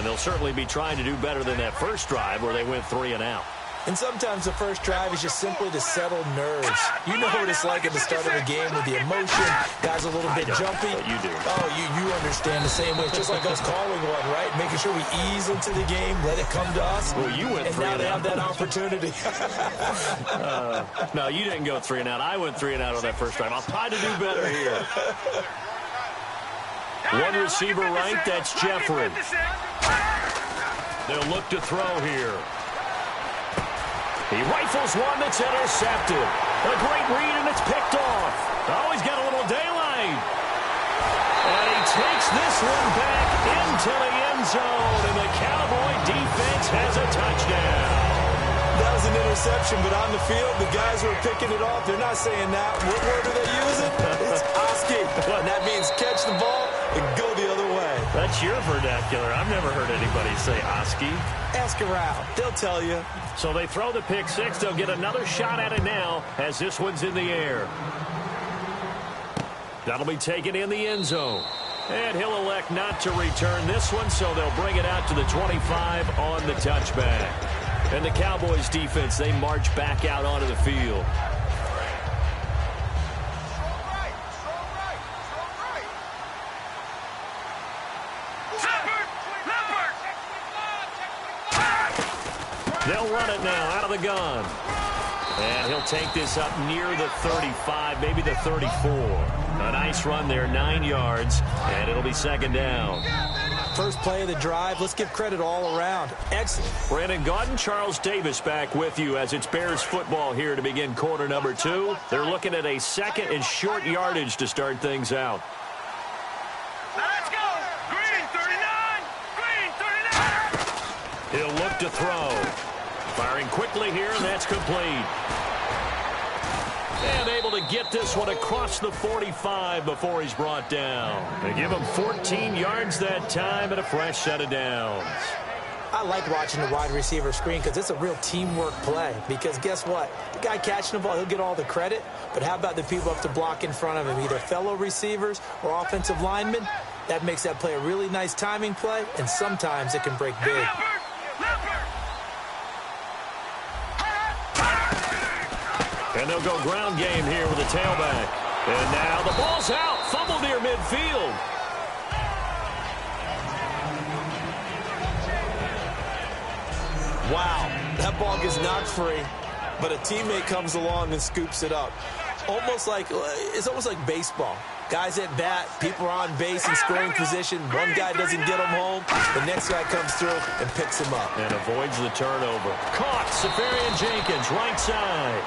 And they'll certainly be trying to do better than that first drive where they went 3 and out. And sometimes the first drive is just simply to settle nerves. You know what it's like at the start of a game with the emotion. Guys a little bit jumpy. But you do. Oh, you understand the same way. It's just like us calling one, right? Making sure we ease into the game, let it come to us. Well, you went 3 and out. And now they have that opportunity. No, you didn't go 3 and out. I went 3 and out on that first drive. I'll try to do better here. One receiver right, that's Jeffrey. They'll look to throw here. He rifles one that's intercepted. A great read, and it's picked off. Oh, he's got a little daylight. And he takes this one back into the end zone, and the Cowboy defense has a touchdown. That was an interception, but on the field, the guys who are picking it off, they're not saying that. What word are they using? It's Oski. And that means catch the ball and go the other way. That's your vernacular. I've never heard anybody say Oski. Ask around. They'll tell you. So they throw the pick six. They'll get another shot at it now as this one's in the air. That'll be taken in the end zone. And he'll elect not to return this one, so they'll bring it out to the 25 on the touchback. And the Cowboys defense, they march back out onto the field. They'll run it now out of the gun. And he'll take this up near the 35, maybe the 34. A nice run there, 9 yards, and it'll be second down. First play of the drive, let's give credit all around. Excellent. Brandon Gaudin, Charles Davis back with you as it's Bears football here to begin quarter number 2. They're looking at a second and short yardage to start things out. Let's go! Green 39! Green 39! He'll look to throw. Firing quickly here, and that's complete. And able to get this one across the 45 before he's brought down. They give him 14 yards that time and a fresh set of downs. I like watching the wide receiver screen because it's a real teamwork play. Because guess what? The guy catching the ball, he'll get all the credit. But how about the people up to block in front of him, either fellow receivers or offensive linemen? That makes that play a really nice timing play, and sometimes it can break big. And they'll go ground game here with the tailback. And now the ball's out. Fumble near midfield. Wow, that ball gets knocked free, but a teammate comes along and scoops it up. It's almost like baseball. Guys at bat, people are on base in scoring position. One guy doesn't get him home. The next guy comes through and picks him up. And avoids the turnover. Caught, Safarian Jenkins, right side.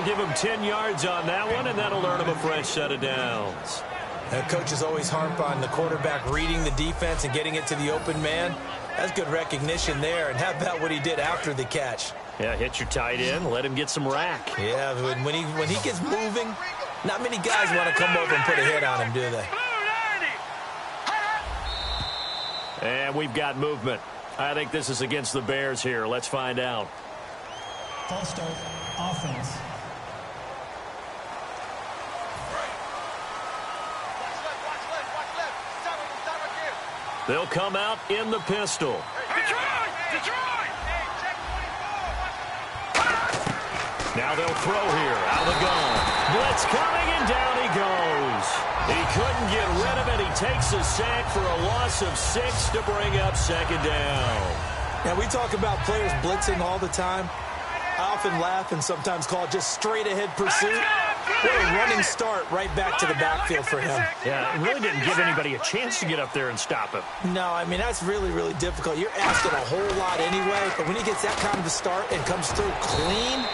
Give him 10 yards on that one, and that'll earn him a fresh set of downs. And coaches always harp on the quarterback reading the defense and getting it to the open man. That's good recognition there. And how about what he did after the catch? Yeah, hit your tight end, let him get some rack. Yeah, when he gets moving, not many guys want to come over and put a hit on him, do they? And we've got movement. I think this is against the Bears here. Let's find out. False start, offense. They'll come out in the pistol. Detroit! Now they'll throw here, out of the gun. Blitz coming, and down he goes. He couldn't get rid of it. He takes a sack for a loss of 6 to bring up second down. Now, we talk about players blitzing all the time. I often laugh and sometimes call it just straight-ahead pursuit. What a running start right back to the backfield for him. Yeah, it really didn't give anybody a chance to get up there and stop him. No, I mean, that's really, really difficult. You're asking a whole lot anyway, but when he gets that kind of a start and comes through clean,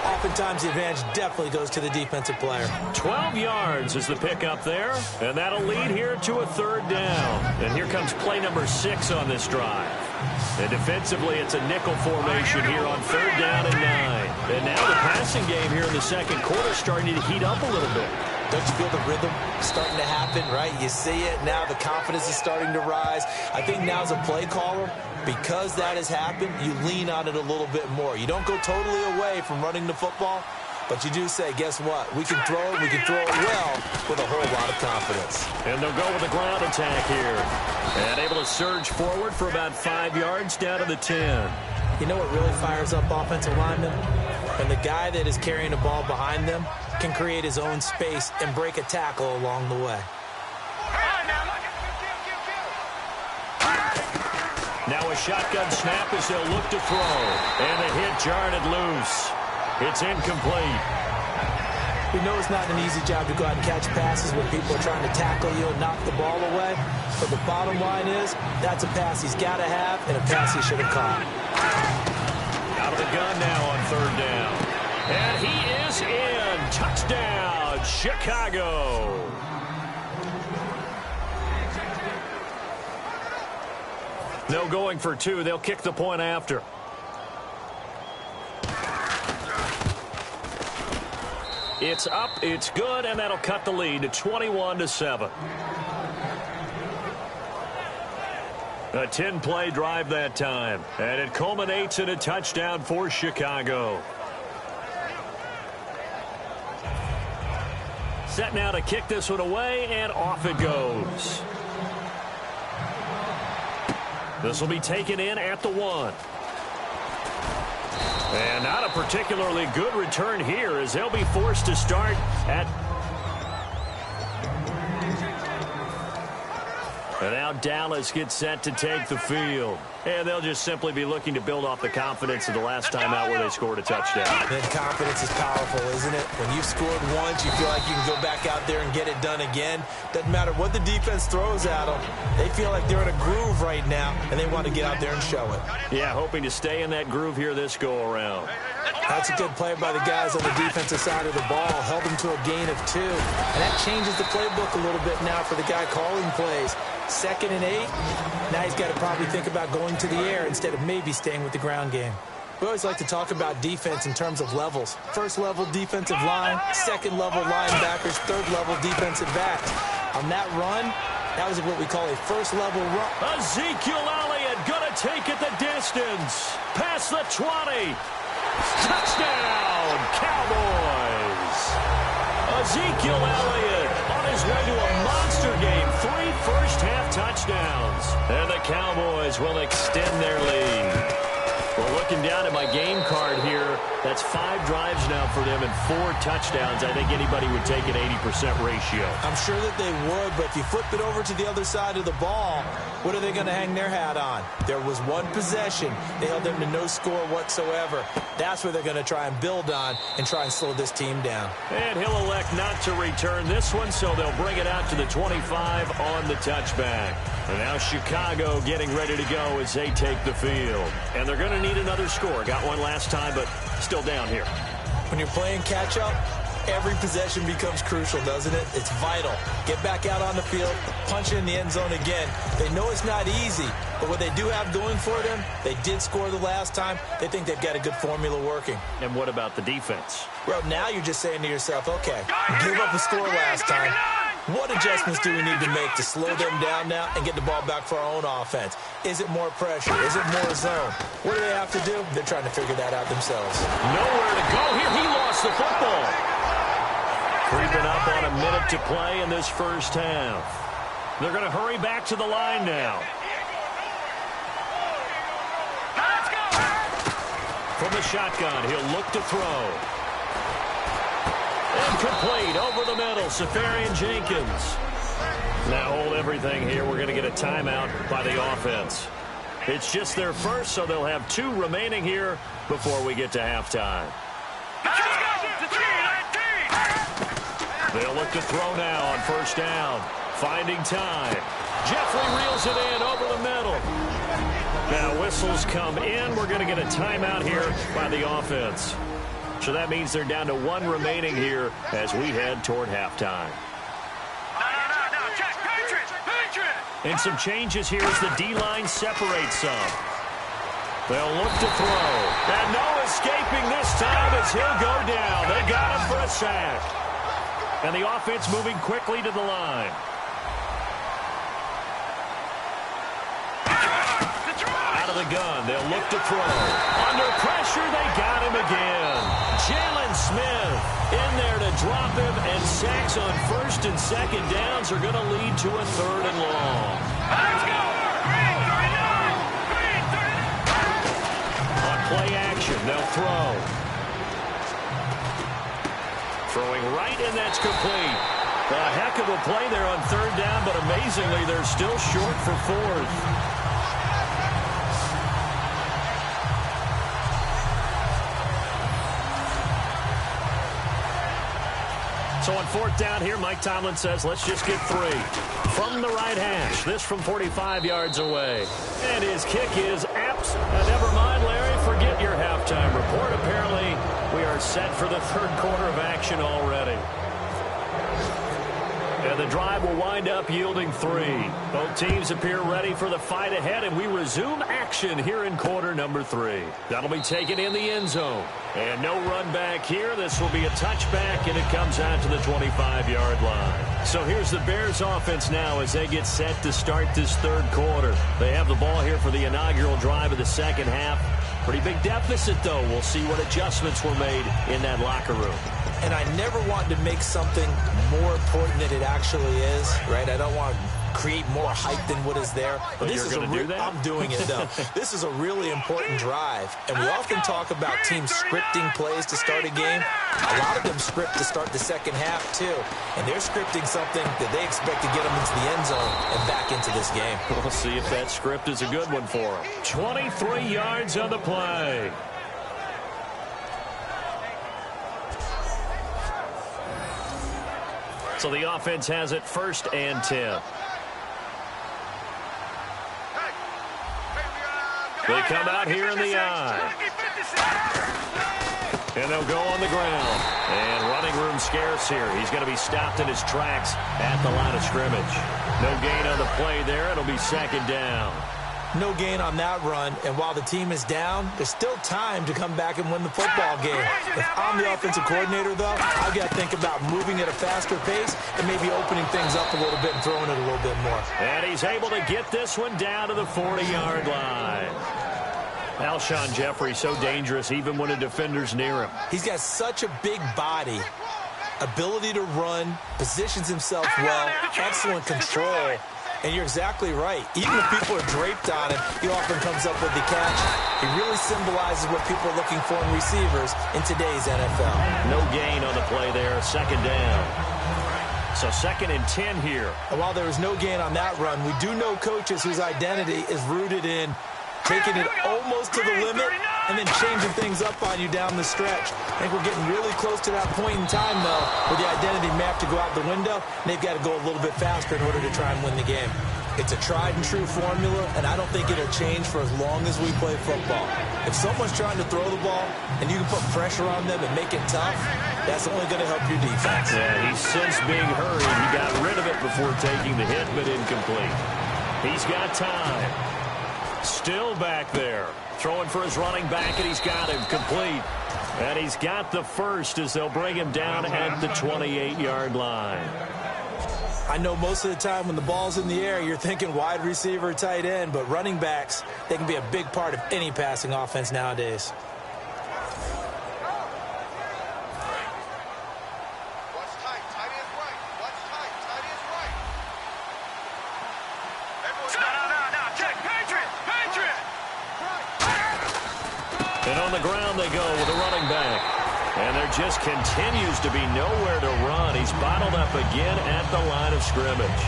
oftentimes the advantage definitely goes to the defensive player. 12 yards is the pickup there, and that'll lead here to a third down. And here comes play number 6 on this drive. And defensively, it's a nickel formation here on third down and 9. And now the passing game here in the second quarter starting to heat up a little bit. Don't you feel the rhythm starting to happen, right? You see it now. The confidence is starting to rise. I think now as a play caller, because that has happened, you lean on it a little bit more. You don't go totally away from running the football, But you do say, guess what? We can throw it, we can throw it well with a whole lot of confidence. And they'll go with a ground attack here. And able to surge forward for about 5 yards down to the 10. You know what really fires up offensive linemen? When the guy that is carrying the ball behind them can create his own space and break a tackle along the way. Now a shotgun snap as they'll look to throw. And the hit jarred it loose. It's incomplete. We know it's not an easy job to go out and catch passes when people are trying to tackle you and knock the ball away. But the bottom line is, that's a pass he's got to have and a pass he should have caught. Out of the gun now on 3rd down. And he is in. Touchdown, Chicago. No going for 2. They'll kick the point after. It's up, it's good, and that'll cut the lead to 21-7. A 10-play drive that time, and it culminates in a touchdown for Chicago. Set now to kick this one away, and off it goes. This will be taken in at the 1. And not a particularly good return here as they'll be forced to start at... And now Dallas gets set to take the field. And they'll just simply be looking to build off the confidence of the last time out where they scored a touchdown. And confidence is powerful, isn't it? When you've scored once, you feel like you can go back out there and get it done again. Doesn't matter what the defense throws at them. They feel like they're in a groove right now, and they want to get out there and show it. Yeah, hoping to stay in that groove here this go-around. That's a good play by the guys on the defensive side of the ball. Held them to a gain of 2. And that changes the playbook a little bit now for the guy calling plays. 2nd and 8. Now he's got to probably think about going to the air instead of maybe staying with the ground game. We always like to talk about defense in terms of levels. 1st level defensive line, 2nd level linebackers, 3rd level defensive backs. On that run, that was what we call a 1st level run. Ezekiel Elliott gonna take it the distance. Past the 20. Touchdown, Cowboys. Ezekiel Elliott on his way to a monster game. 3 first-half touchdowns. And the Cowboys will extend their lead. Well, looking down at my game card here, that's 5 drives now for them and 4 touchdowns. I think anybody would take an 80% ratio. I'm sure that they would, but if you flip it over to the other side of the ball, what are they going to hang their hat on? There was 1 possession. They held them to no score whatsoever. That's where they're going to try and build on and try and slow this team down. And he'll elect not to return this one, so they'll bring it out to the 25 on the touchback. And now Chicago getting ready to go as they take the field. And they're going to need another score. Got one last time, but still down here. When you're playing catch-up, every possession becomes crucial, doesn't it? It's vital. Get back out on the field, punch it in the end zone again. They know it's not easy, but what they do have going for them, they did score the last time. They think they've got a good formula working. And what about the defense? Well, now you're just saying to yourself, okay, give up a score last time. What adjustments do we need to make to slow them down now and get the ball back for our own offense? Is it more pressure? Is it more zone? What do they have to do? They're trying to figure that out themselves. Nowhere to go here. He lost the football. Creeping up on a minute to play in this first half. They're going to hurry back to the line now. From the shotgun, he'll look to throw. Incomplete over the middle, Safarian Jenkins. Now hold everything here. We're going to get a timeout by the offense. It's just their first, so they'll have 2 remaining here before we get to halftime. They'll look to throw now on 1st down. Finding time. Jeffrey reels it in over the middle. Now whistles come in. We're going to get a timeout here by the offense. So that means they're down to 1 remaining here as we head toward halftime. And some changes here as the D-line separates some. They'll look to throw. And no escaping this time as he'll go down. They got him for a sack. And the offense moving quickly to the line. Out of the gun, they'll look to throw. Under pressure, they got him again. Jalen Smith in there to drop him, and sacks on first and second downs are going to lead to a third and long. Let's go! Green 39! Green 39! On play action, they'll throw. Throwing right, and that's complete. A heck of a play there on third down, but amazingly, they're still short for fourth. So on fourth down here, Mike Tomlin says, let's just get 3. From the right hash, this from 45 yards away. And his kick is apt. Never mind, Larry, forget your halftime report. Apparently, we are set for the third quarter of action already. And the drive will wind up yielding 3. Both teams appear ready for the fight ahead, and we resume action here in quarter number 3. That'll be taken in the end zone. And no run back here. This will be a touchback, and it comes out to the 25-yard line. So here's the Bears offense now as they get set to start this third quarter. They have the ball here for the inaugural drive of the second half. Pretty big deficit, though. We'll see what adjustments were made in that locker room. And I never want to make something more important than it actually is, right? I don't want to create more hype than what is there. But this you're is going to do that? I'm doing it, though. This is a really important drive. And we often talk about teams scripting plays to start a game. A lot of them script to start the second half, too. And they're scripting something that they expect to get them into the end zone and back into this game. We'll see if that script is a good one for them. 23 yards on the play. So the offense has it first and 10. They come out here in the eye. And they'll go on the ground. And running room scarce here. He's going to be stopped in his tracks at the line of scrimmage. No gain on the play there. It'll be second down. No gain on that run, and while the team is down, there's still time to come back and win the football game. If I'm the offensive coordinator, though, I've got to think about moving at a faster pace and maybe opening things up a little bit and throwing it a little bit more. And he's able to get this one down to the 40-yard line. Alshon Jeffrey so dangerous even when a defender's near him. He's got such a big body, ability to run, positions himself well, excellent control. And you're exactly right. Even if people are draped on him, he often comes up with the catch. He really symbolizes what people are looking for in receivers in today's NFL. No gain on the play there. Second down. So second and 10 here. And while there was no gain on that run, we do know coaches whose identity is rooted in taking it almost to the limit and then changing things up on you down the stretch. I think we're getting really close to that point in time, though, where the identity may have to go out the window, and they've got to go a little bit faster in order to try and win the game. It's a tried-and-true formula, and I don't think it'll change for as long as we play football. If someone's trying to throw the ball and you can put pressure on them and make it tough, that's only going to help your defense. Yeah, he's since being hurried. He got rid of it before taking the hit, but incomplete. He's got time. Still back there. Throwing for his running back, and he's got him complete. And he's got the first as they'll bring him down at the 28-yard line. I know most of the time when the ball's in the air, you're thinking wide receiver, tight end, but running backs, they can be a big part of any passing offense nowadays. And on the ground they go with a running back. And there just continues to be nowhere to run. He's bottled up again at the line of scrimmage.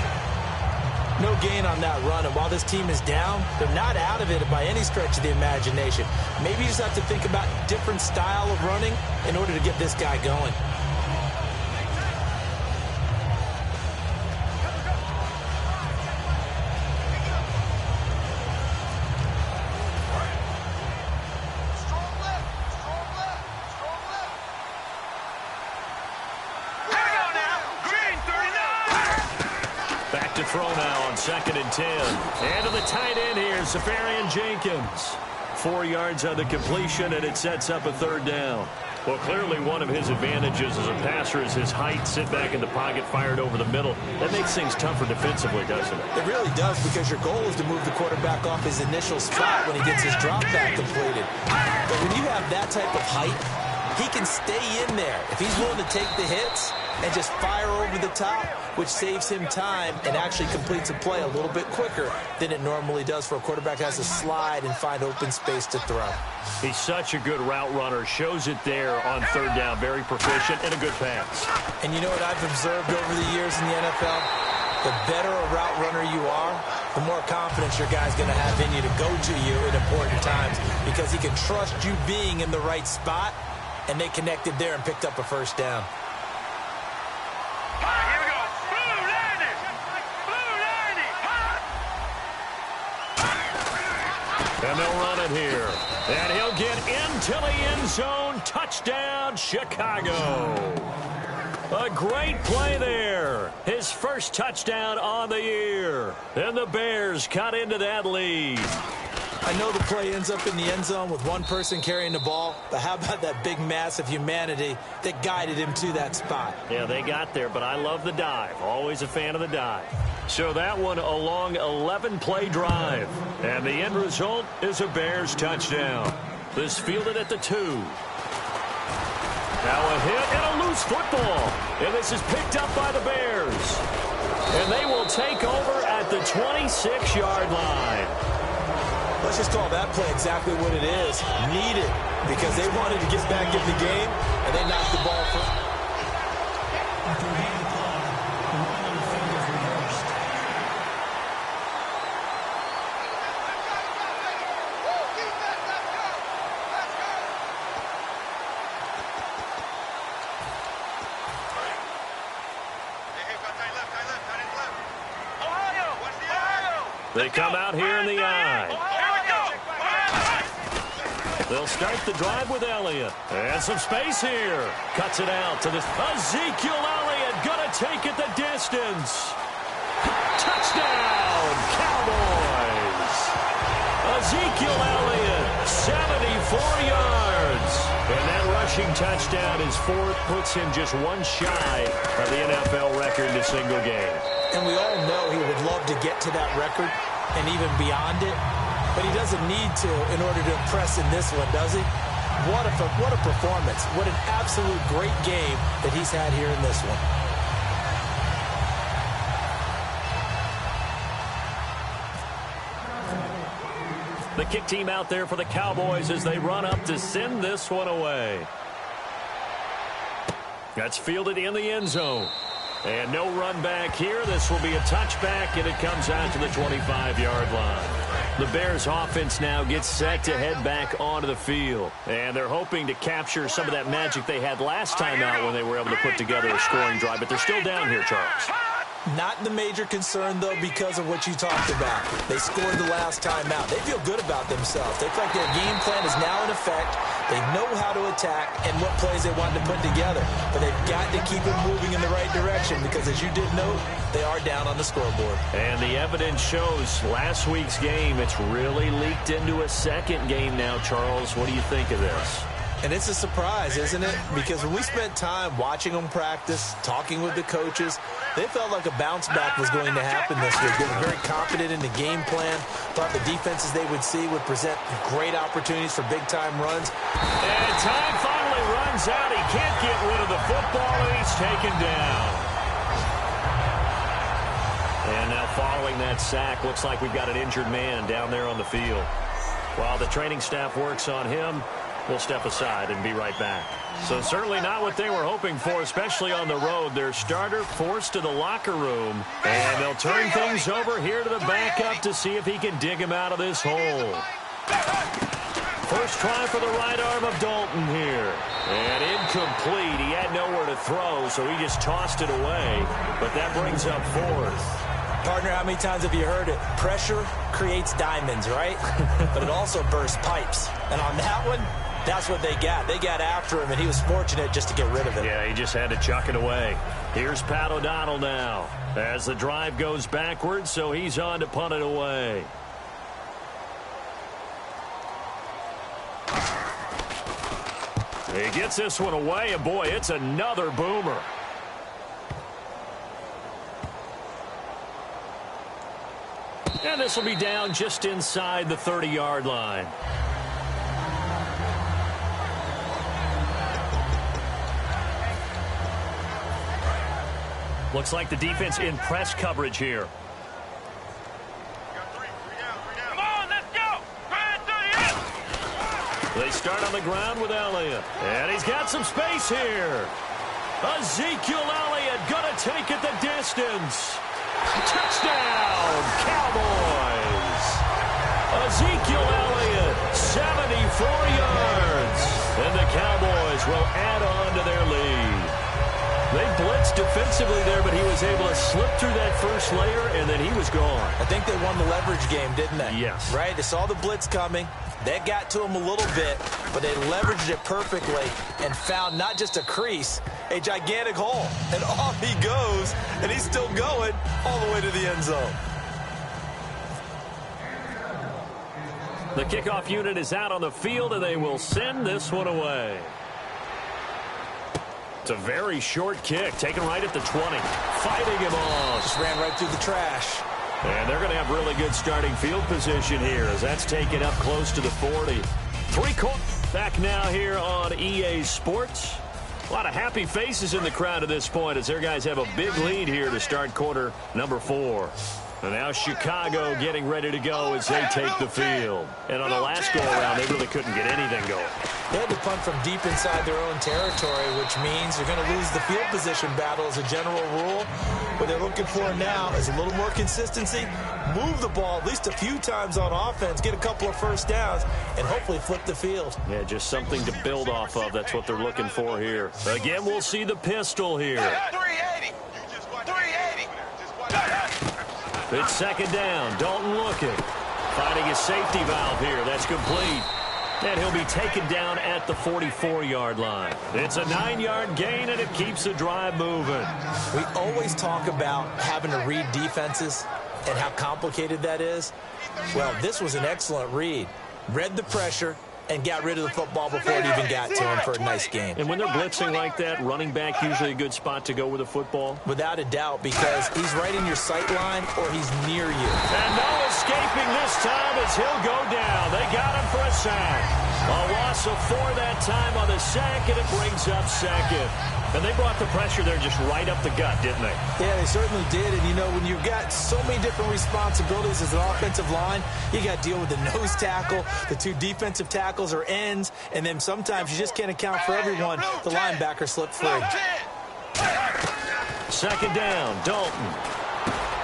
No gain on that run, and while this team is down, they're not out of it by any stretch of the imagination. Maybe you just have to think about a different style of running in order to get this guy going. Throw now on second and 10. And to the tight end here, Safarian Jenkins. 4 yards on the completion, and it sets up a third down. Well, clearly one of his advantages as a passer is his height. Sit back in the pocket, fired over the middle. That makes things tougher defensively, doesn't it? It really does, because your goal is to move the quarterback off his initial spot when he gets his drop back completed. But when you have that type of height, he can stay in there. If he's willing to take the hits and just fire over the top, which saves him time and actually completes a play a little bit quicker than it normally does for a quarterback that has to slide and find open space to throw. He's such a good route runner. Shows it there on third down. Very proficient and a good pass. And you know what I've observed over the years in the NFL? The better a route runner you are, the more confidence your guy's going to have in you to go to you in important times because he can trust you being in the right spot, and they connected there and picked up a first down. Here we go. Blue 90. Blue 90. And they'll run it here. And he'll get into the end zone. Touchdown, Chicago. A great play there. His first touchdown on the year. And the Bears cut into that lead. I know the play ends up in the end zone with one person carrying the ball, but how about that big mass of humanity that guided him to that spot? Yeah, they got there, but I love the dive. Always a fan of the dive. So that one a long 11-play drive. And the end result is a Bears touchdown. This fielded at the 2. Now a hit and a loose football. And this is picked up by the Bears. And they will take over at the 26-yard line. Let's just call that play exactly what it is. Needed, because they wanted to get back in the game, and they knocked the ball for. After a game clock, the run on the field is reversed. They come out here in the eye. They'll start the drive with Elliott. And some space here. Cuts it out to this. Ezekiel Elliott gonna take it the distance. Touchdown, Cowboys. Ezekiel Elliott, 74 yards. And that rushing touchdown is fourth, puts him just one shy of the NFL record in a single game. And we all know he would love to get to that record and even beyond it. But he doesn't need to in order to impress in this one, does he? What a performance. What an absolute great game that he's had here in this one. The kick team out there for the Cowboys as they run up to send this one away. That's fielded in the end zone. And no run back here. This will be a touchback, and it comes out to the 25-yard line. The Bears offense now gets set to head back onto the field. And they're hoping to capture some of that magic they had last time out when they were able to put together a scoring drive. But they're still down here, Charles. Not the major concern, though, because of what you talked about. They scored the last time out. They feel good about themselves. They feel like their game plan is now in effect. They know how to attack and what plays they want to put together. But they've got to keep it moving in the right direction because, as you did note, they are down on the scoreboard. And the evidence shows last week's game, it's really leaked into a second game now, Charles. What do you think of this? And it's a surprise, isn't it? Because when we spent time watching them practice, talking with the coaches, they felt like a bounce back was going to happen this week. They were very confident in the game plan, thought the defenses they would see would present great opportunities for big-time runs. And time finally runs out. He can't get rid of the football, and he's taken down. And now following that sack, looks like we've got an injured man down there on the field. While the training staff works on him, we'll step aside and be right back. So certainly not what they were hoping for, especially on the road. Their starter forced to the locker room, and they'll turn things over here to the backup to see if he can dig him out of this hole. First try for the right arm of Dalton here. And incomplete. He had nowhere to throw, so he just tossed it away. But that brings up fourth. Partner, how many times have you heard it? Pressure creates diamonds, right? But it also bursts pipes. And on that one, that's what they got. They got after him, and he was fortunate just to get rid of it. Yeah, he just had to chuck it away. Here's Pat O'Donnell now as the drive goes backwards, so he's on to punt it away. He gets this one away, and boy, it's another boomer. And this will be down just inside the 30-yard line. Looks like the defense in press coverage here. Come on, let's go. Right through the They start on the ground with Elliott. And he's got some space here. Ezekiel Elliott going to take it the distance. Touchdown, Cowboys. Ezekiel Elliott, 74 yards. And the Cowboys will add on to their lead. They blitzed defensively there, but he was able to slip through that first layer, and then he was gone. I think they won the leverage game, didn't they? Yes. Right? They saw the blitz coming. That got to him a little bit, but they leveraged it perfectly and found not just a crease, a gigantic hole. And off he goes, and he's still going all the way to the end zone. The kickoff unit is out on the field, and they will send this one away. It's a very short kick, taken right at the 20. Fighting him off. Just ran right through the trash. And they're going to have really good starting field position here as that's taken up close to the 40. Back now here on EA Sports. A lot of happy faces in the crowd at this point as their guys have a big lead here to start quarter number 4. And now Chicago getting ready to go as they take the field. And on the last go-around, they really couldn't get anything going. They had to punt from deep inside their own territory, which means they're going to lose the field position battle as a general rule. What they're looking for now is a little more consistency, move the ball at least a few times on offense, get a couple of first downs, and hopefully flip the field. Yeah, just something to build off of. That's what they're looking for here. Again, we'll see the pistol here. 380. 380. It's second down. Dalton looking. Finding his safety valve here. That's complete. And he'll be taken down at the 44-yard line. It's a 9-yard gain, and it keeps the drive moving. We always talk about having to read defenses and how complicated that is. Well, this was an excellent read. Read the pressure and got rid of the football before it even got to him for a nice gain. And when they're blitzing like that, running back usually a good spot to go with the football? Without a doubt, because he's right in your sight line or he's near you. And no escaping this time as he'll go down. They got him for a sack. A loss of 4 that time on the sack, and it brings up second. And they brought the pressure there just right up the gut, didn't they? Yeah, they certainly did. And, you know, when you've got so many different responsibilities as an offensive line, you got to deal with the nose tackle, the 2 defensive tackles or ends, and then sometimes you just can't account for everyone. The linebacker slipped free. Second down, Dalton.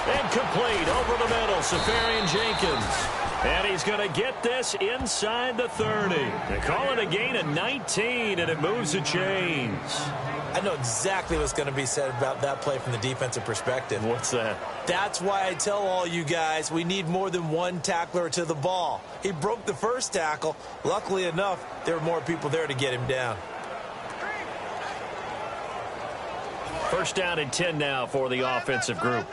And complete over the middle, Safarian Jenkins. And he's going to get this inside the 30. They call it a gain of 19, and it moves the chains. I know exactly what's going to be said about that play from the defensive perspective. What's that? That's why I tell all you guys we need more than one tackler to the ball. He broke the first tackle. Luckily enough, there were more people there to get him down. First down and 10 now for the offensive group.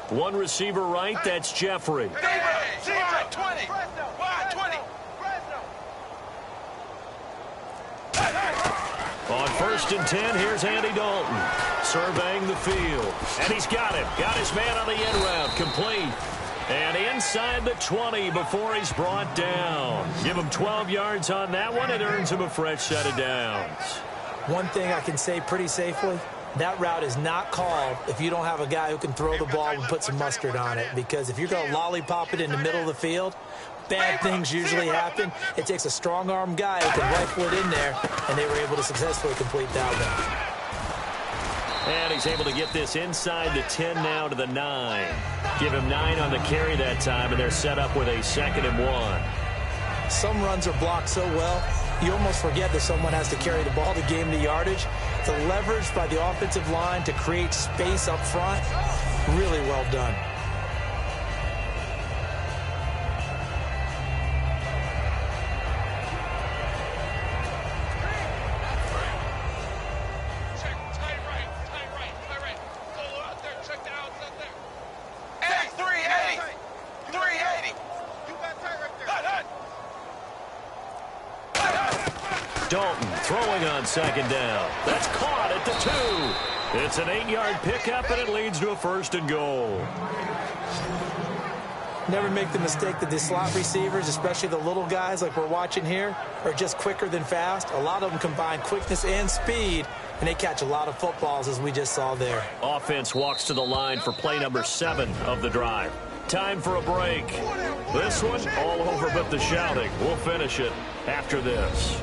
One receiver right, that's Jeffrey. 20. 20. On first and 10, here's Andy Dalton surveying the field. And he's got him. Got his man on the end route. Complete. And inside the 20 before he's brought down. Give him 12 yards on that one. It earns him a fresh set of downs. One thing I can say pretty safely, that route is not called if you don't have a guy who can throw the ball and put some mustard on it. Because if you're going to lollipop it in the middle of the field, bad things usually happen. It takes a strong-arm guy who can rifle it in there, and they were able to successfully complete that one. And he's able to get this inside the 10 now to the 9. Give him 9 on the carry that time, and they're set up with a 2nd and 1. Some runs are blocked so well, you almost forget that someone has to carry the ball to gain the yardage. The leverage by the offensive line to create space up front, really well done. Dalton throwing on second down. That's caught at the 2. It's an 8-yard pickup, and it leads to a 1st and goal. Never make the mistake that the slot receivers, especially the little guys like we're watching here, are just quicker than fast. A lot of them combine quickness and speed, and they catch a lot of footballs, as we just saw there. Offense walks to the line for play number 7 of the drive. Time for a break. This one, all over but the shouting. We'll finish it after this.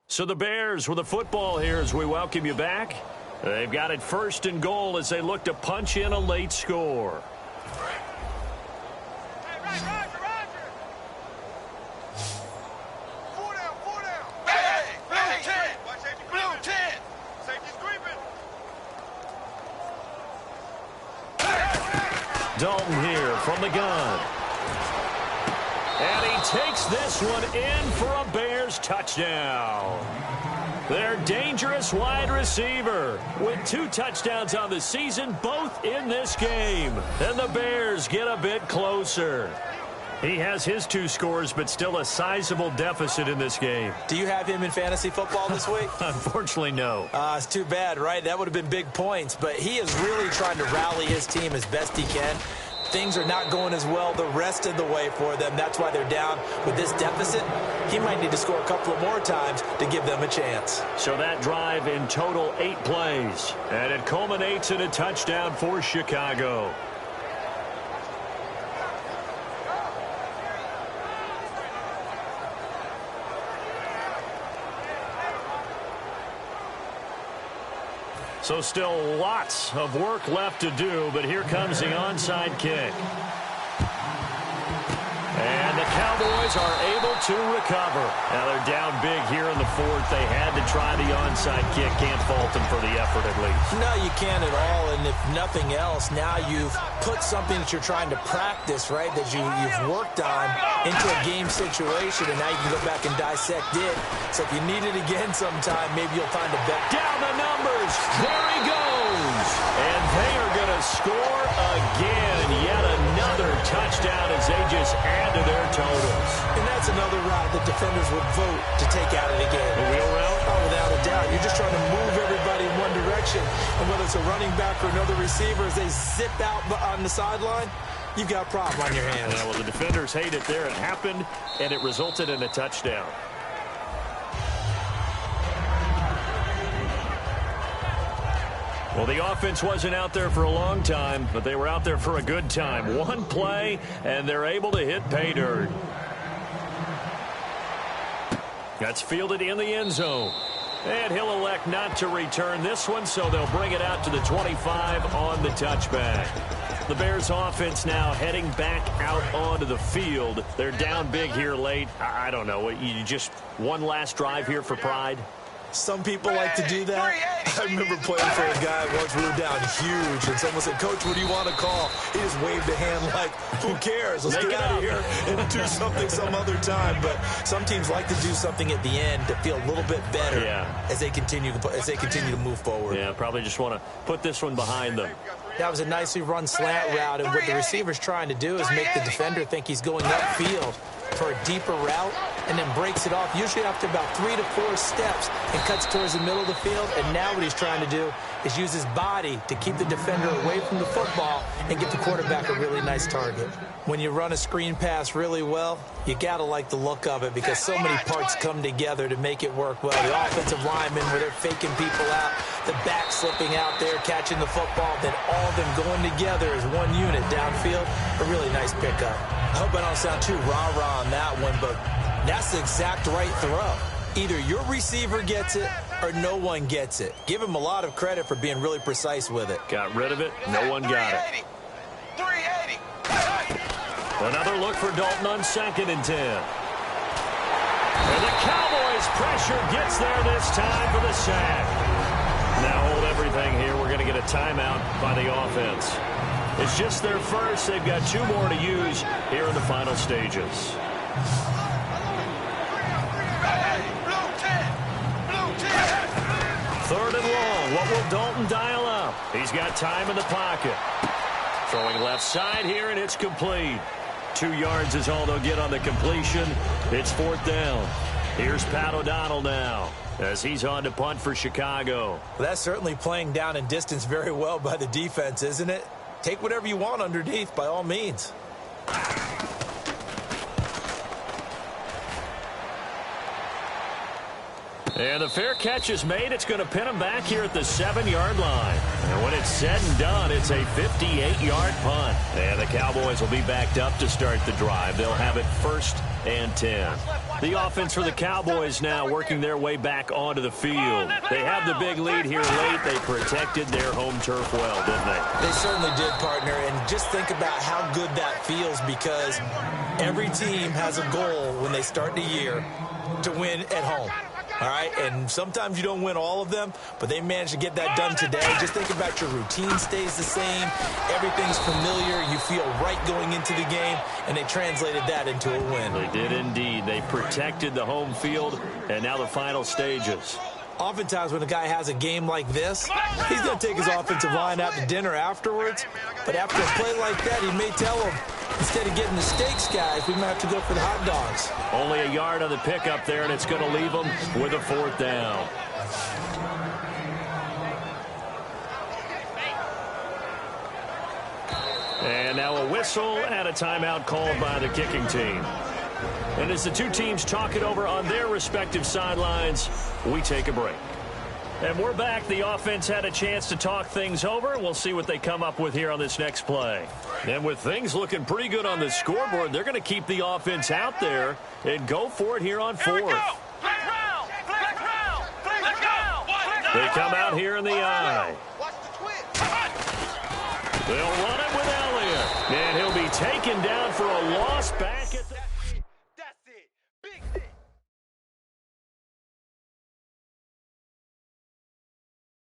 So the Bears with the football here as we welcome you back. They've got it 1st and goal as they look to punch in a late score. Dalton here from the gun. And he takes this one in for a Bears touchdown. Their dangerous wide receiver with 2 touchdowns on the season, both in this game. And the Bears get a bit closer. He has his 2 scores, but still a sizable deficit in this game. Do you have him in fantasy football this week? Unfortunately, no. It's too bad, right? That would have been big points. But he is really trying to rally his team as best he can. Things are not going as well the rest of the way for them. That's why they're down with this deficit. He might need to score a couple of more times to give them a chance. So that drive in total 8 plays. And it culminates in a touchdown for Chicago. So still lots of work left to do, but here comes the onside kick. And the Cowboys are able to recover. Now they're down big here in the 4th. They had to try the onside kick. Can't fault them for the effort at least. No, you can't at all. And if nothing else, now you've put something that you're trying to practice, right, that you've worked on into a game situation, and now you can go back and dissect it. So if you need it again sometime, maybe you'll find a bet. Down the numbers. There he goes. And they are going to score again. Yet another touchdown as they just add to their totals. And that's another route that defenders would vote to take out of the game. The wheel route? Oh, without a doubt. You're just trying to move everybody in one direction. And whether it's a running back or another receiver, as they zip out on the sideline, you've got a problem on your hands. Yeah, well, the defenders hate it there. It happened, and it resulted in a touchdown. Well, the offense wasn't out there for a long time, but they were out there for a good time. 1 play, and they're able to hit pay dirt. That's fielded in the end zone. And he'll elect not to return this one, so they'll bring it out to the 25 on the touchback. The Bears offense now heading back out onto the field. They're down big here late. I don't know. You just one last drive here for pride? Some people like to do that. I remember playing for a guy once. We were down huge, and someone said, "Coach, what do you want to call?" He just waved a hand like, "Who cares? Let's get out of here and do something some other time." But some teams like to do something at the end to feel a little bit better as they continue to move forward. Yeah, probably just want to put this one behind them. That was a nicely run slant route, and what the receiver's trying to do is make the defender think he's going upfield for a deeper route, and then breaks it off, usually after about 3 to 4 steps, and cuts towards the middle of the field. And now what he's trying to do is use his body to keep the defender away from the football and get the quarterback a really nice target. When you run a screen pass really well, you got to like the look of it because so many parts come together to make it work well. The offensive linemen, where they're faking people out, the back slipping out there, catching the football, then all of them going together as one unit downfield. A really nice pickup. I hope I don't sound too rah-rah on that one, but that's the exact right throw. Either your receiver gets it or no one gets it. Give him a lot of credit for being really precise with it. Got rid of it. No one got it. 380. Another look for Dalton on 2nd and 10. And the Cowboys' pressure gets there this time for the sack. Now hold everything here. We're going to get a timeout by the offense. It's just their first. They've got 2 more to use here in the final stages. Third and long. What will Dalton dial up? He's got time in the pocket. Throwing left side here, and it's complete. 2 yards is all they'll get on the completion. It's 4th down. Here's Pat O'Donnell now as he's on to punt for Chicago. Well, that's certainly playing down and distance very well by the defense, isn't it? Take whatever you want underneath, by all means. And the fair catch is made. It's going to pin him back here at the 7-yard line. And when it's said and done, it's a 58-yard punt. And the Cowboys will be backed up to start the drive. They'll have it 1st and 10. The offense for the Cowboys now working their way back onto the field. They have the big lead here late. They protected their home turf well, didn't they? They certainly did, partner. And just think about how good that feels, because every team has a goal when they start the year to win at home. All right, and sometimes you don't win all of them, but they managed to get that done today. Just think about your routine stays the same. Everything's familiar. You feel right going into the game, and they translated that into a win. They did indeed. They protected the home field, and now the final stages. Oftentimes when a guy has a game like this, he's going to take his offensive line out to dinner afterwards. But after a play like that, he may tell him, instead of getting the steaks, guys, we might have to go for the hot dogs. Only a yard on the pickup there, and it's going to leave them with a 4th down. And now a whistle and a timeout called by the kicking team. And as the two teams talk it over on their respective sidelines, we take a break. And we're back. The offense had a chance to talk things over. We'll see what they come up with here on this next play. And with things looking pretty good on the scoreboard, they're going to keep the offense out there and go for it here on 4th. They come out here in the eye. They'll run it with Elliott. And he'll be taken down for a loss back at the...